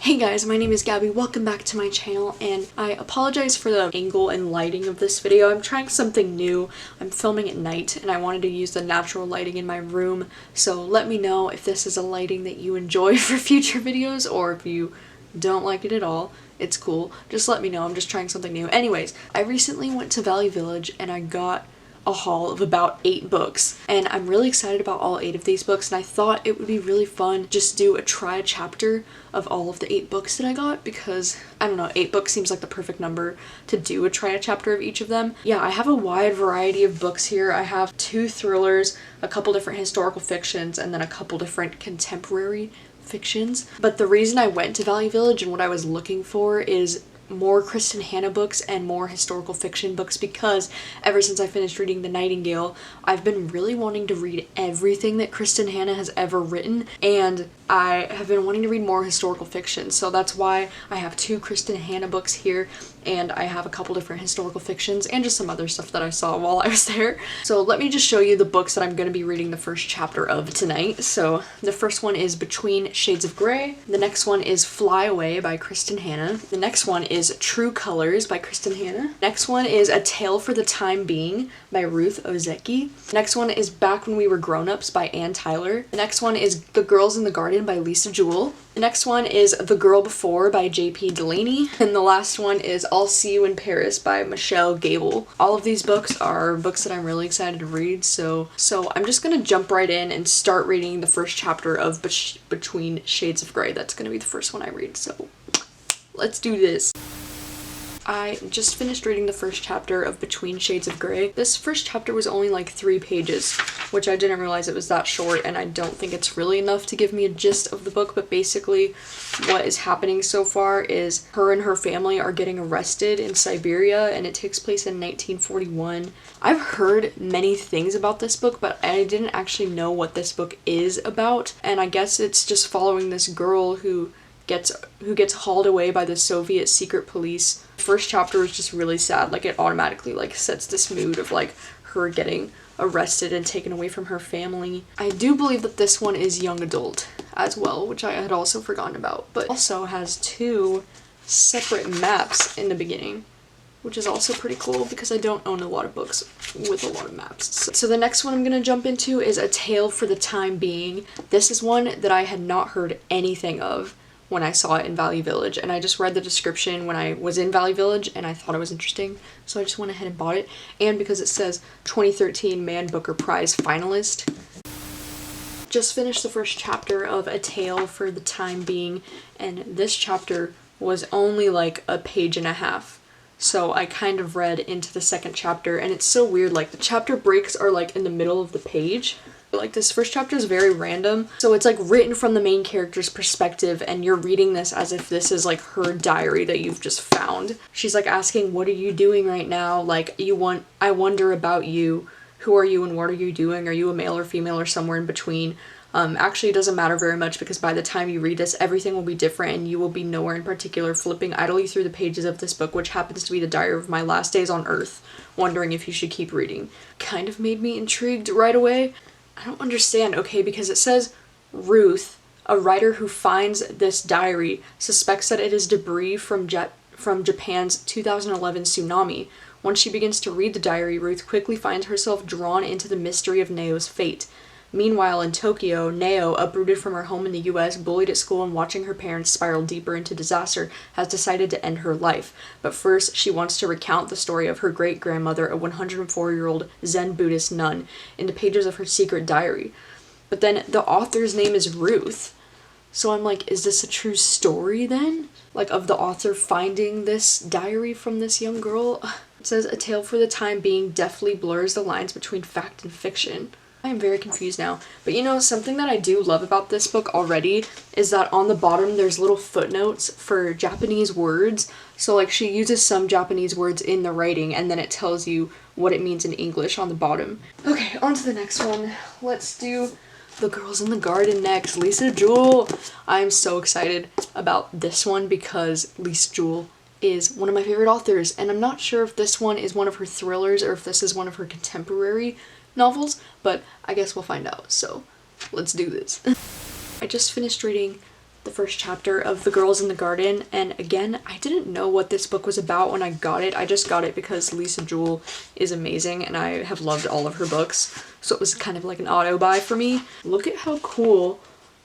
Hey guys, my name is Gabby, welcome back to my channel, and I apologize for the angle and lighting of this video. I'm trying something new. I'm filming at night and I wanted to use the natural lighting in my room, so let me know if this is a lighting that you enjoy for future videos, or if you don't like it at all. It's cool. Just let me know. I'm just trying something new. Anyways, I recently went to Value Village and I got a haul of about 8 books, and I'm really excited about all 8 of these books, and I thought it would be really fun just do a try chapter of all of the 8 books that I got, because I don't know, 8 books seems like the perfect number to do a try a chapter of each of them. Yeah, I have a wide variety of books here. I have 2 thrillers, a couple different historical fictions, and then a couple different contemporary fictions. But the reason I went to Value Village and what I was looking for is more Kristen Hanna books and more historical fiction books, because ever since I finished reading The Nightingale, I've been really wanting to read everything that Kristen Hanna has ever written, and I have been wanting to read more historical fiction. So that's why I have 2 Kristen Hanna books here, and I have a couple different historical fictions and just some other stuff that I saw while I was there. So let me just show you the books that I'm going to be reading the first chapter of tonight. So the first one is Between Shades of Grey. The next one is Fly Away by Kristen Hanna. The next one is True Colors by Kristen Hanna. Next one is A Tale for the Time Being by Ruth Ozeki. The next one is Back When We Were Grownups by Ann Tyler. The next one is The Girls in the Garden by Lisa Jewell. The next one is The Girl Before by J.P. Delaney. And the last one is I'll See You in Paris by Michelle Gable. All of these books are books that I'm really excited to read, so I'm just gonna jump right in and start reading the first chapter of Between Shades of Grey. That's gonna be the first one I read, so let's do this. I just finished reading the first chapter of Between Shades of Grey. This first chapter was only like 3 pages, which I didn't realize it was that short, and I don't think it's really enough to give me a gist of the book, but basically what is happening so far is her and her family are getting arrested in Siberia, and it takes place in 1941. I've heard many things about this book, but I didn't actually know what this book is about, and I guess it's just following this girl who gets hauled away by the Soviet secret police. The first chapter is just really sad. Like, it automatically like sets this mood of like her getting arrested and taken away from her family. I do believe that this one is young adult as well, which I had also forgotten about, but also has 2 separate maps in the beginning, which is also pretty cool because I don't own a lot of books with a lot of maps. So the next one I'm gonna jump into is A Tale for the Time Being. This is one that I had not heard anything of when I saw it in Value Village, and I just read the description when I was in Value Village and I thought it was interesting, so I just went ahead and bought it. And because it says 2013 Man Booker Prize finalist. Just finished the first chapter of A Tale for the Time Being, and this chapter was only like a page and a half. So I kind of read into the second chapter, and it's so weird, like the chapter breaks are like in the middle of the page. Like, this first chapter is very random, so it's like written from the main character's perspective, and you're reading this as if this is like her diary that you've just found. She's like asking, what are you doing right now? Like, I wonder about you. Who are you and what are you doing? Are you a male or female or somewhere in between? Actually, it doesn't matter very much, because by the time you read this, everything will be different and you will be nowhere in particular, flipping idly through the pages of this book, which happens to be the diary of my last days on Earth, wondering if you should keep reading. Kind of made me intrigued right away. I don't understand, okay, because it says Ruth, a writer who finds this diary, suspects that it is debris from Japan's 2011 tsunami. Once she begins to read the diary, Ruth quickly finds herself drawn into the mystery of Neo's fate. Meanwhile, in Tokyo, Neo, uprooted from her home in the US, bullied at school, and watching her parents spiral deeper into disaster, has decided to end her life. But first, she wants to recount the story of her great-grandmother, a 104-year-old Zen Buddhist nun, in the pages of her secret diary. But then, the author's name is Ruth. So I'm like, is this a true story then? Like, of the author finding this diary from this young girl? It says, A Tale for the Time Being deftly blurs the lines between fact and fiction. I am very confused now. But you know, something that I do love about this book already is that on the bottom there's little footnotes for Japanese words. So like, she uses some Japanese words in the writing, and then it tells you what it means in English on the bottom. Okay, on to the next one. Let's do The Girls in the Garden next. Lisa Jewell. I'm so excited about this one because Lisa Jewell is one of my favorite authors, and I'm not sure if this one is one of her thrillers or if this is one of her contemporary novels, but I guess we'll find out, so let's do this. I just finished reading the first chapter of The Girls in the Garden, and again, I didn't know what this book was about when I got it. I just got it because Lisa Jewell is amazing and I have loved all of her books, so it was kind of like an auto buy for me. Look at how cool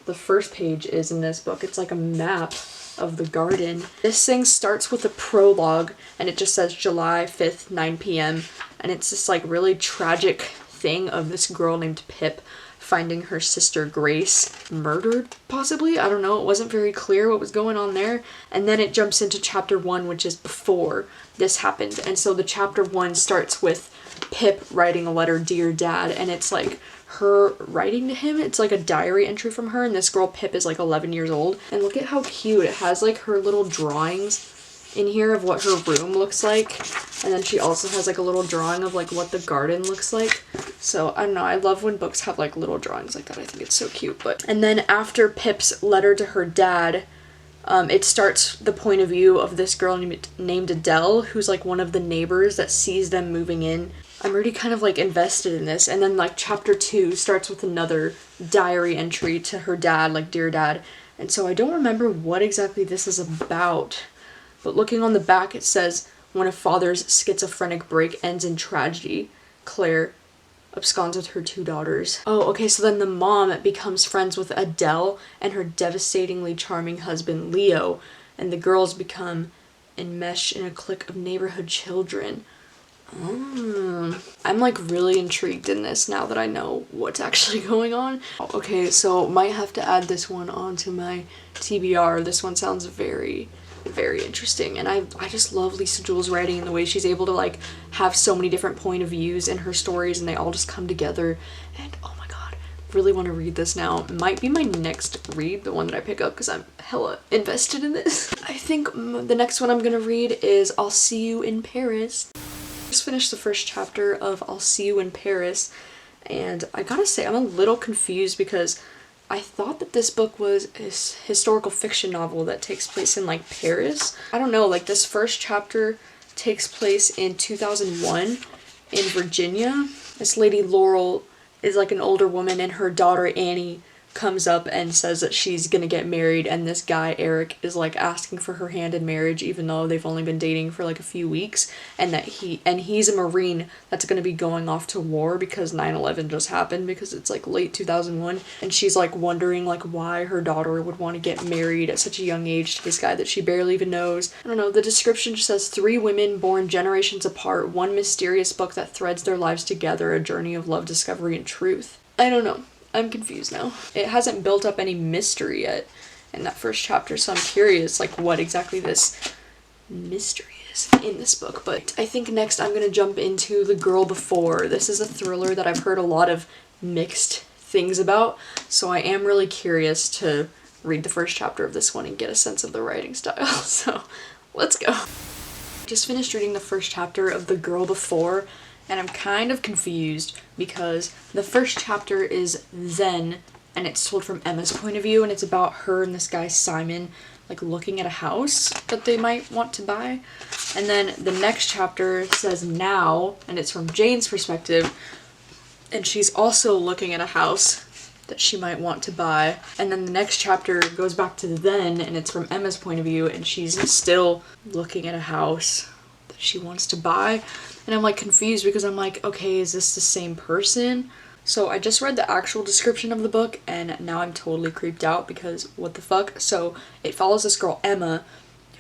the first page is in this book. It's like a map of the garden. This thing starts with a prologue and it just says July 5th, 9 p.m. and it's this like really tragic thing of this girl named Pip finding her sister Grace murdered, possibly? I don't know, it wasn't very clear what was going on there. And then it jumps into chapter 1, which is before this happened. And so the chapter 1 starts with Pip writing a letter, "Dear Dad," and it's like her writing to him. It's like a diary entry from her, and this girl Pip is like 11 years old. And look at how cute. It has like her little drawings in here of what her room looks like, and then she also has like a little drawing of like what the garden looks like. So I don't know, I love when books have like little drawings like that. I think it's so cute. And then after Pip's letter to her dad, it starts the point of view of this girl named Adele, who's like one of the neighbors that sees them moving in. I'm already kind of like invested in this. And then like chapter 2 starts with another diary entry to her dad, like "Dear Dad." And so I don't remember what exactly this is about. But looking on the back, it says, "When a father's schizophrenic break ends in tragedy, Claire absconds with her 2 daughters." Oh, okay, so then the mom becomes friends with Adele and her devastatingly charming husband, Leo, and the girls become enmeshed in a clique of neighborhood children. I'm like really intrigued in this now that I know what's actually going on. Okay, so might have to add this one onto my TBR. This one sounds very interesting, and I just love Lisa Jewell's writing and the way she's able to like have so many different point of views in her stories and they all just come together. And oh my god, really want to read this now. It might be my next read, the one that I pick up, because I'm hella invested in this. I think the next one I'm gonna read is I'll See You in Paris. Just finished the first chapter of I'll See You in Paris, and I gotta say I'm a little confused because I thought that this book was a historical fiction novel that takes place in like Paris. I don't know, like this first chapter takes place in 2001 in Virginia. This lady Laurel is like an older woman, and her daughter Annie comes up and says that she's gonna get married, and this guy Eric is like asking for her hand in marriage even though they've only been dating for like a few weeks, and that he's a Marine that's gonna be going off to war because 9/11 just happened, because it's like late 2001, and she's like wondering like why her daughter would want to get married at such a young age to this guy that she barely even knows. I don't know, the description just says 3 women born generations apart, one mysterious book that threads their lives together, a journey of love, discovery, and truth. I don't know. I'm confused now. It hasn't built up any mystery yet in that first chapter, so I'm curious like what exactly this mystery is in this book. But I think next I'm gonna jump into The Girl Before. This is a thriller that I've heard a lot of mixed things about, so I am really curious to read the first chapter of this one and get a sense of the writing style. So let's go. Just finished reading the first chapter of The Girl Before, and I'm kind of confused because the first chapter is Zen, and it's told from Emma's point of view, and it's about her and this guy Simon like looking at a house that they might want to buy. And then the next chapter says Now, and it's from Jane's perspective, and she's also looking at a house that she might want to buy. And then the next chapter goes back to Then, and it's from Emma's point of view, and she's still looking at a house that she wants to buy. And I'm like confused because I'm like, okay, is this the same person? So I just read the actual description of the book, and now I'm totally creeped out because what the fuck? So it follows this girl Emma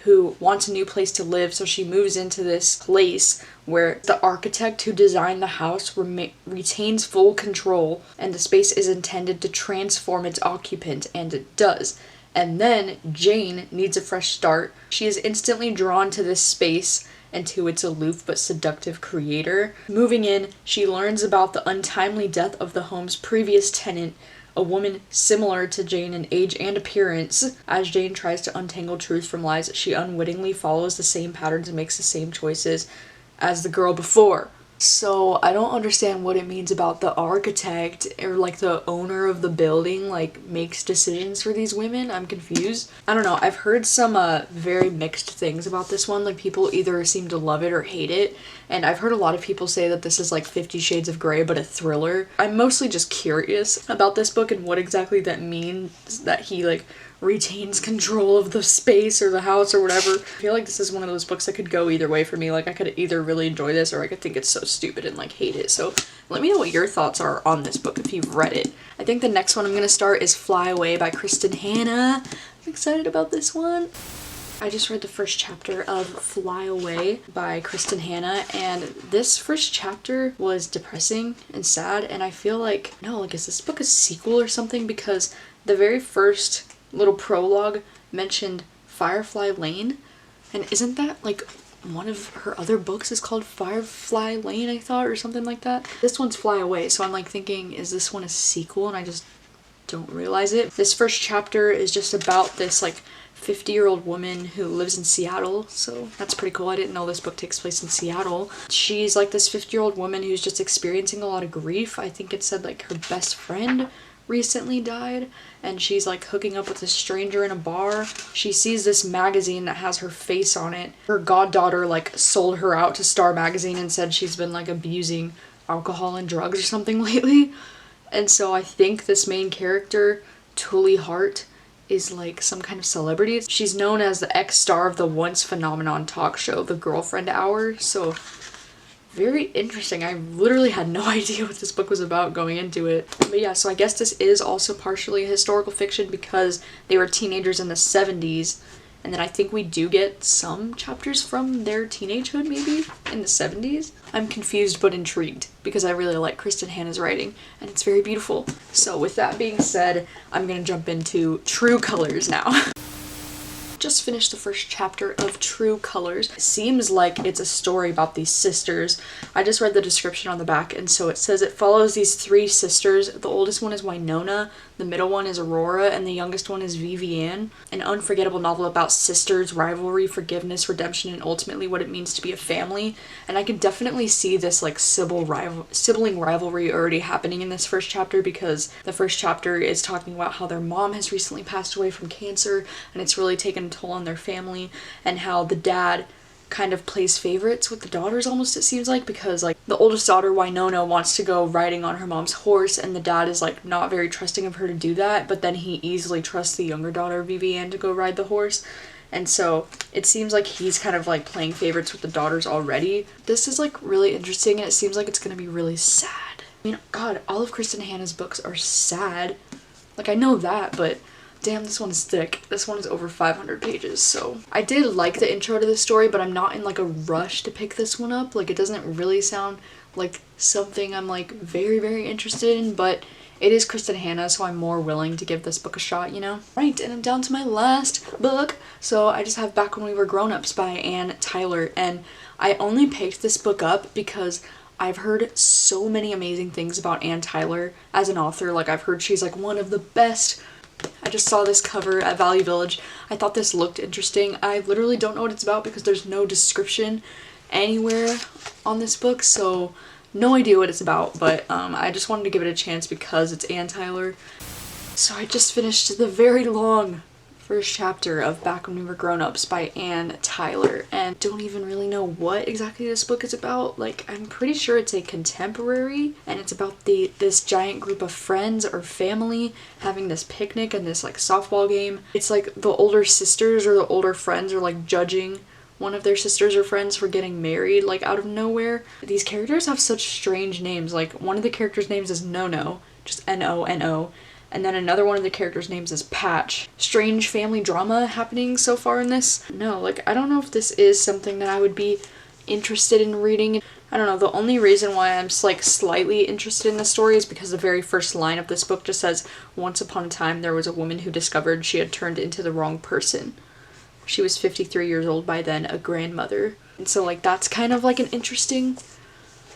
who wants a new place to live, so she moves into this place where the architect who designed the house retains full control, and the space is intended to transform its occupant, and it does. And then Jane needs a fresh start. She is instantly drawn to this space and to its aloof but seductive creator. Moving in, she learns about the untimely death of the home's previous tenant, a woman similar to Jane in age and appearance. As Jane tries to untangle truth from lies, she unwittingly follows the same patterns and makes the same choices as the girl before. So I don't understand what it means about the architect or like the owner of the building like makes decisions for these women. I'm confused. I don't know. I've heard some very mixed things about this one. Like people either seem to love it or hate it. And I've heard a lot of people say that this is like 50 Shades of Grey but a thriller. I'm mostly just curious about this book and what exactly that means that he like retains control of the space or the house or whatever. I feel like this is one of those books that could go either way for me. Like I could either really enjoy this or I could think it's so stupid and like hate it. So let me know what your thoughts are on this book if you've read it. I think the next one I'm gonna start is Fly Away by Kristen Hanna. I'm excited about this one. I just read the first chapter of Fly Away by Kristen Hanna, and this first chapter was depressing and sad, and I feel like, no, like is this book a sequel or something? Because the very first little prologue mentioned Firefly Lane, and isn't that like one of her other books is called Firefly Lane, I thought, or something like that? This one's Fly Away, so I'm like thinking, is this one a sequel and I just don't realize it? This first chapter is just about this like 50-year-old woman who lives in Seattle, so that's pretty cool. I didn't know this book takes place in Seattle. She's like this 50-year-old woman who's just experiencing a lot of grief. I think it said like her best friend recently died, and she's like hooking up with a stranger in a bar. She sees this magazine that has her face on it. Her goddaughter like sold her out to Star Magazine and said she's been like abusing alcohol and drugs or something lately. And so I think this main character, Tully Hart, is like some kind of celebrity. She's known as the ex-star of the once phenomenon talk show, The Girlfriend Hour. So very interesting. I literally had no idea what this book was about going into it. But yeah, so I guess this is also partially a historical fiction because they were teenagers in the 70s. And then I think we do get some chapters from their teenagehood maybe in the 70s. I'm confused but intrigued because I really like Kristen Hanna's writing and it's very beautiful. So with that being said, I'm gonna jump into True Colors now. Just finished the first chapter of True Colors. It seems like it's a story about these sisters. I just read the description on the back, and so it says it follows these three sisters. The oldest one is Winona, the middle one is Aurora, and the youngest one is Vivienne. An unforgettable novel about sisters, rivalry, forgiveness, redemption, and ultimately what it means to be a family. And I can definitely see this like sibling rivalry already happening in this first chapter, because the first chapter is talking about how their mom has recently passed away from cancer, and it's really taken a toll on their family, and how the dad kind of plays favorites with the daughters almost, it seems like, because like the oldest daughter Winona wants to go riding on her mom's horse and the dad is like not very trusting of her to do that, but then he easily trusts the younger daughter Vivienne to go ride the horse. And so it seems like he's kind of like playing favorites with the daughters already. This is like really interesting, and it seems like it's gonna be really sad. I mean, God, all of Kristen Hanna's books are sad. Like I know that, but damn, this one is thick. This one is over 500 pages, so I did like the intro to this story, but I'm not in like a rush to pick this one up. Like it doesn't really sound like something I'm like very, very interested in, but it is Kristen Hanna, so I'm more willing to give this book a shot, you know? Right, and I'm down to my last book. So I just have Back When We Were Grownups by Anne Tyler, and I only picked this book up because I've heard so many amazing things about Anne Tyler as an author. Like I've heard she's like one of the best. I just saw this cover at Value Village. I thought this looked interesting. I literally don't know what it's about because there's no description anywhere on this book, so no idea what it's about, but I just wanted to give it a chance because it's Anne Tyler. So I just finished the very long first chapter of Back When We Were Grownups by Anne Tyler, and don't even really know what exactly this book is about. Like, I'm pretty sure it's a contemporary, and it's about this giant group of friends or family having this picnic and this like softball game. It's like the older sisters or the older friends are like judging one of their sisters or friends for getting married like out of nowhere. These characters have such strange names. Like one of the characters' names is No-No, just N-O-N-O. And then another one of the characters' names is Patch. Strange family drama happening so far in this. No, like, I don't know if this is something that I would be interested in reading. I don't know, the only reason why I'm like slightly interested in the story is because the very first line of this book just says, "Once upon a time there was a woman who discovered she had turned into the wrong person. She was 53 years old by then, a grandmother." And so like that's kind of like an interesting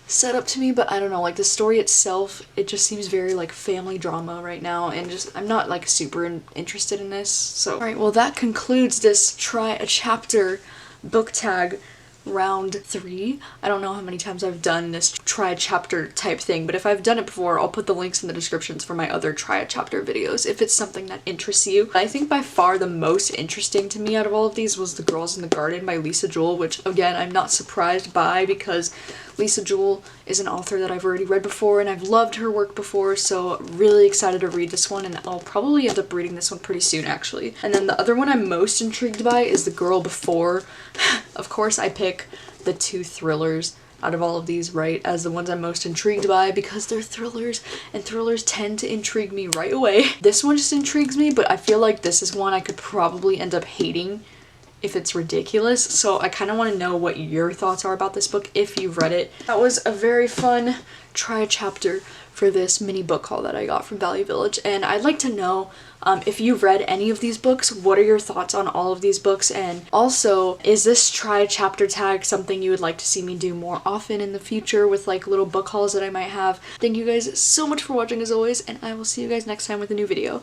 setup to me, but I don't know, like the story itself, it just seems very like family drama right now, and just I'm not like super interested in this. So alright, well that concludes this try a chapter book tag round 3. I don't know how many times I've done this try a chapter type thing, but if I've done it before, I'll put the links in the descriptions for my other try a chapter videos if it's something that interests you. I think by far the most interesting to me out of all of these was The Girls in the Garden by Lisa Joel, which again I'm not surprised by because Lisa Jewell is an author that I've already read before, and I've loved her work before, so really excited to read this one, and I'll probably end up reading this one pretty soon, actually. And then the other one I'm most intrigued by is The Girl Before. Of course, I pick the 2 thrillers out of all of these, right, as the ones I'm most intrigued by because they're thrillers, and thrillers tend to intrigue me right away. This one just intrigues me, but I feel like this is one I could probably end up hating if it's ridiculous, so I kind of want to know what your thoughts are about this book if you've read it. That was a very fun try a chapter for this mini book haul that I got from Value Village, and I'd like to know if you've read any of these books, what are your thoughts on all of these books, and also, is this try a chapter tag something you would like to see me do more often in the future with like little book hauls that I might have? Thank you guys so much for watching as always, and I will see you guys next time with a new video.